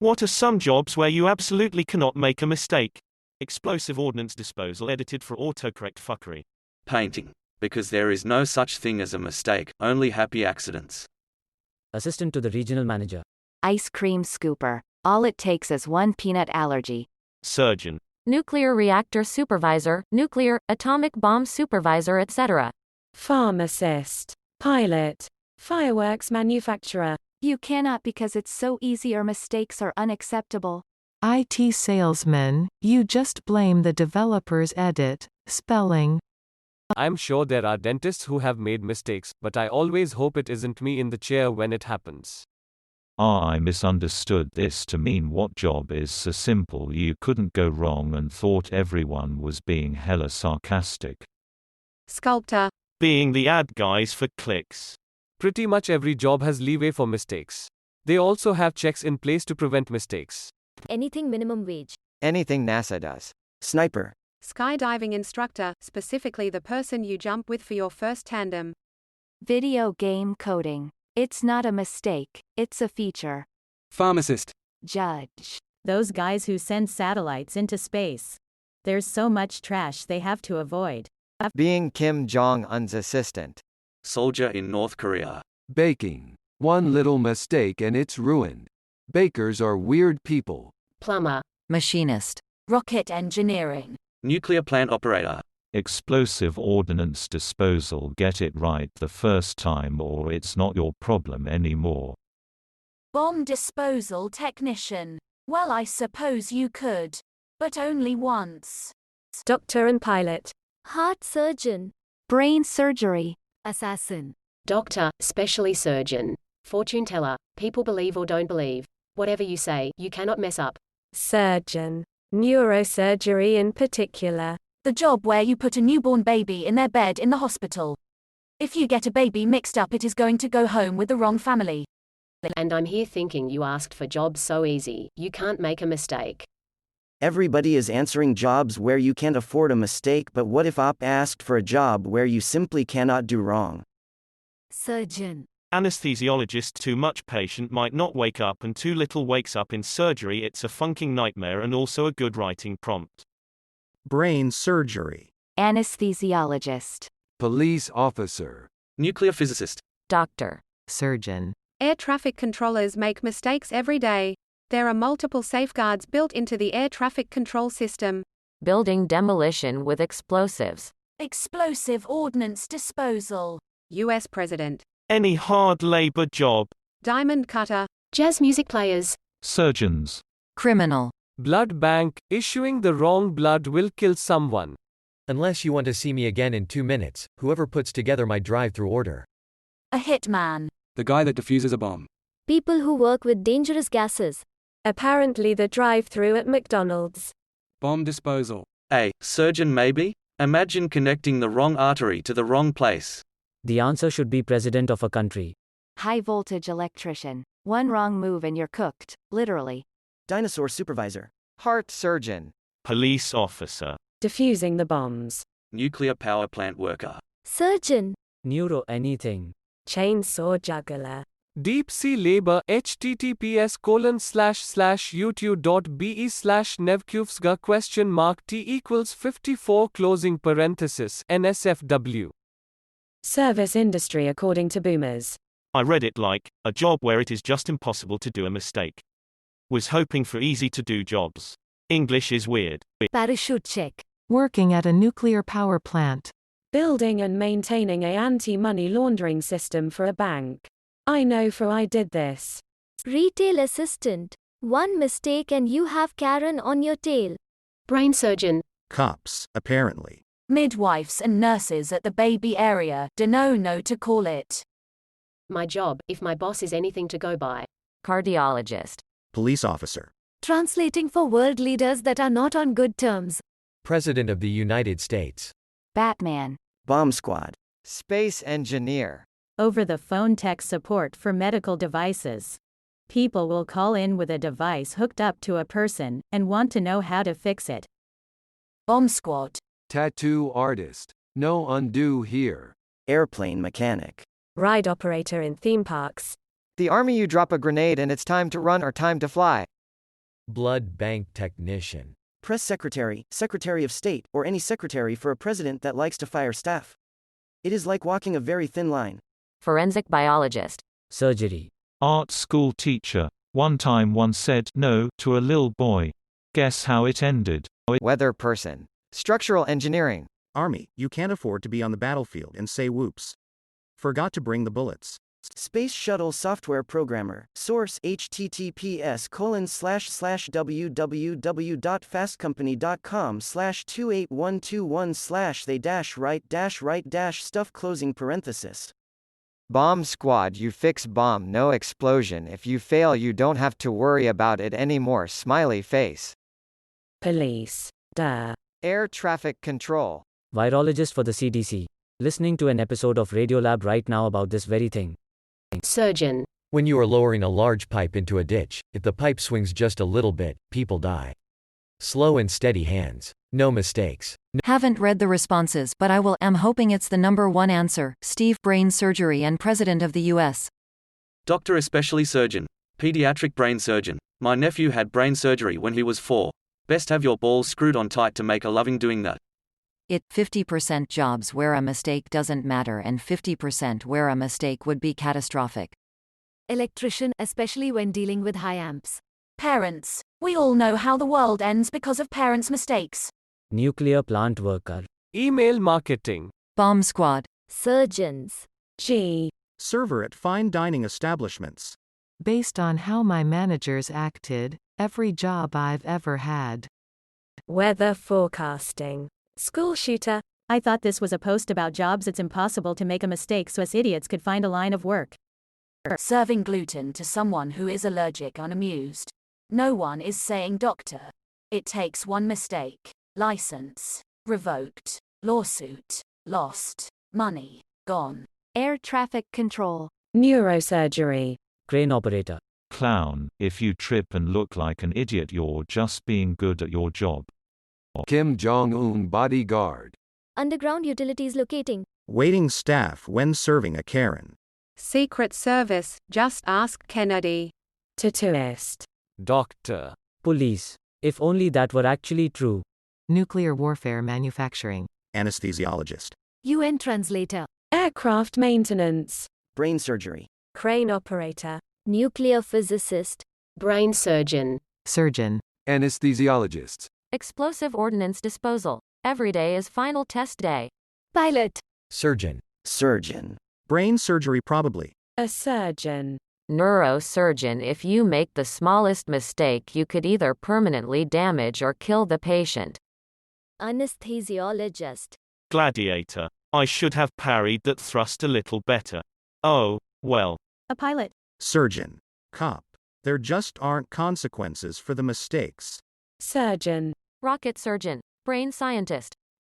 What are some jobs where you absolutely cannot make a mistake? Explosive ordnance disposal edited for autocorrect fuckery. Painting. Because there is no such thing as a mistake, only happy accidents. Assistant to the regional manager. Ice cream scooper. All it takes is one peanut allergy. Surgeon. Nuclear reactor supervisor, nuclear, atomic bomb supervisor, etc. Pharmacist. Pilot. Fireworks manufacturer. You cannot because it's so easy or mistakes are unacceptable. IT salesman, you just blame the developer's edit, spelling. I'm sure there are dentists who have made mistakes, but I always hope it isn't me in the chair when it happens. I misunderstood this to mean what job is so simple you couldn't go wrong and thought everyone was being hella sarcastic. Sculptor. Being the ad guys for clicks. Pretty much every job has leeway for mistakes. They also have checks in place to prevent mistakes. Anything minimum wage. Anything NASA does. Sniper. Skydiving instructor, specifically the person you jump with for your first tandem. Video game coding. It's not a mistake, it's a feature. Pharmacist. Judge. Those guys who send satellites into space. There's so much trash they have to avoid. Being Kim Jong-un's assistant. Soldier in North Korea. Baking. One little mistake and it's ruined. Bakers are weird people. Plumber. Machinist. Rocket engineering. Nuclear plant operator. Explosive ordnance disposal. Get it right the first time or it's not your problem anymore. Bomb disposal technician. Well, I suppose you could. But only once. Doctor and pilot. Heart surgeon. Brain surgery. Assassin. Doctor, specially surgeon. Fortune teller. People believe or don't believe. Whatever you say, you cannot mess up. Surgeon. Neurosurgery in particular. The job where you put a newborn baby in their bed in the hospital. If you get a baby mixed up, it is going to go home with the wrong family. And I'm here thinking you asked for jobs so easy, you can't make a mistake. Everybody is answering jobs where you can't afford a mistake, but what if op asked for a job where you simply cannot do wrong? Surgeon. Anesthesiologist. Too much patient might not wake up and too little wakes up in surgery. It's a funking nightmare and also a good writing prompt. Brain surgery. Anesthesiologist. Police officer. Nuclear physicist. Doctor. Surgeon. Air traffic controllers make mistakes every day. There are multiple safeguards built into the air traffic control system. Building demolition with explosives. Explosive ordnance disposal. US President. Any hard labor job. Diamond cutter. Jazz music players. Surgeons. Criminal. Blood bank. Issuing the wrong blood will kill someone. Unless you want to see me again in 2 minutes, whoever puts together my drive-through order. A hitman. The guy that defuses a bomb. People who work with dangerous gases. Apparently the drive-through at McDonald's. Bomb disposal. A surgeon maybe? Imagine connecting the wrong artery to the wrong place. The answer should be president of a country. High voltage electrician. One wrong move and you're cooked, literally. Dinosaur supervisor. Heart surgeon. Police officer. Defusing the bombs. Nuclear power plant worker. Surgeon. Neuro anything. Chainsaw juggler. Deep sea labor. https://youtube.be/nevkufsga T=54 closing parenthesis NSFW. Service industry according to boomers. I read it like, a job where it is just impossible to do a mistake. Was hoping for easy to do jobs. English is weird. Parachute check. Working at a nuclear power plant. Building and maintaining a anti-money laundering system for a bank. I know for I did this. Retail assistant. One mistake and you have Karen on your tail. Brain surgeon. Cops, apparently. Midwives and nurses at the baby area. No to call it. My job, if my boss is anything to go by. Cardiologist. Police officer. Translating for world leaders that are not on good terms. President of the United States. Batman. Bomb squad. Space engineer. Over-the-phone tech support for medical devices. People will call in with a device hooked up to a person and want to know how to fix it. Bomb squad. Tattoo artist. No undo here. Airplane mechanic. Ride operator in theme parks. The army. You drop a grenade and it's time to run or time to fly. Blood bank technician. Press secretary, secretary of state, or any secretary for a president that likes to fire staff. It is like walking a very thin line. Forensic biologist. Surgery. Art school teacher. One time one said no to a little boy. Guess how it ended? Weather person. Structural engineering. Army, you can't afford to be on the battlefield and say whoops. Forgot to bring the bullets. Space Shuttle Software Programmer. Source https://www.fastcompany.com/28121/they-write-stuff closing parenthesis. Bomb squad, you fix bomb, no explosion. If you fail you don't have to worry about it anymore. Smiley face. Police. Duh. Air traffic control. Virologist for the CDC. Listening to an episode of Radiolab right now about this very thing. Surgeon. When you are lowering a large pipe into a ditch, if the pipe swings just a little bit, people die. Slow and steady hands. No mistakes. Haven't read the responses, but am hoping it's the number one answer. Steve, brain surgery and President of the U.S. Doctor, especially surgeon. Pediatric brain surgeon. My nephew had brain surgery when he was 4. Best have your balls screwed on tight to make a living doing that. 50% jobs where a mistake doesn't matter and 50% where a mistake would be catastrophic. Electrician, especially when dealing with high amps. Parents. We all know how the world ends because of parents' mistakes. Nuclear plant worker. Email marketing. Bomb squad. Surgeons. G. Server at fine dining establishments. Based on how my managers acted, every job I've ever had. Weather forecasting. School shooter. I thought this was a post about jobs it's impossible to make a mistake so us idiots could find a line of work. Serving gluten to someone who is allergic unamused. No one is saying doctor. It takes one mistake. License. Revoked. Lawsuit. Lost. Money. Gone. Air traffic control. Neurosurgery. Crane operator. Clown. If you trip and look like an idiot, you're just being good at your job. Kim Jong-un bodyguard. Underground utilities locating. Waiting staff when serving a Karen. Secret Service, just ask Kennedy. Tattooist. Doctor. Police. If only that were actually true. Nuclear warfare manufacturing. Anesthesiologist. UN translator. Aircraft maintenance. Brain surgery. Crane operator. Nuclear physicist. Brain surgeon. Surgeon. Anesthesiologists. Explosive ordnance disposal. Every day is final test day. Pilot. Surgeon. Surgeon. Brain surgery probably. A surgeon. Neurosurgeon. If you make the smallest mistake, you could either permanently damage or kill the patient. Anesthesiologist. Gladiator. I should have parried that thrust a little better. Oh, well. A pilot. Surgeon. Cop. There just aren't consequences for the mistakes. Surgeon. Rocket surgeon. Brain scientist.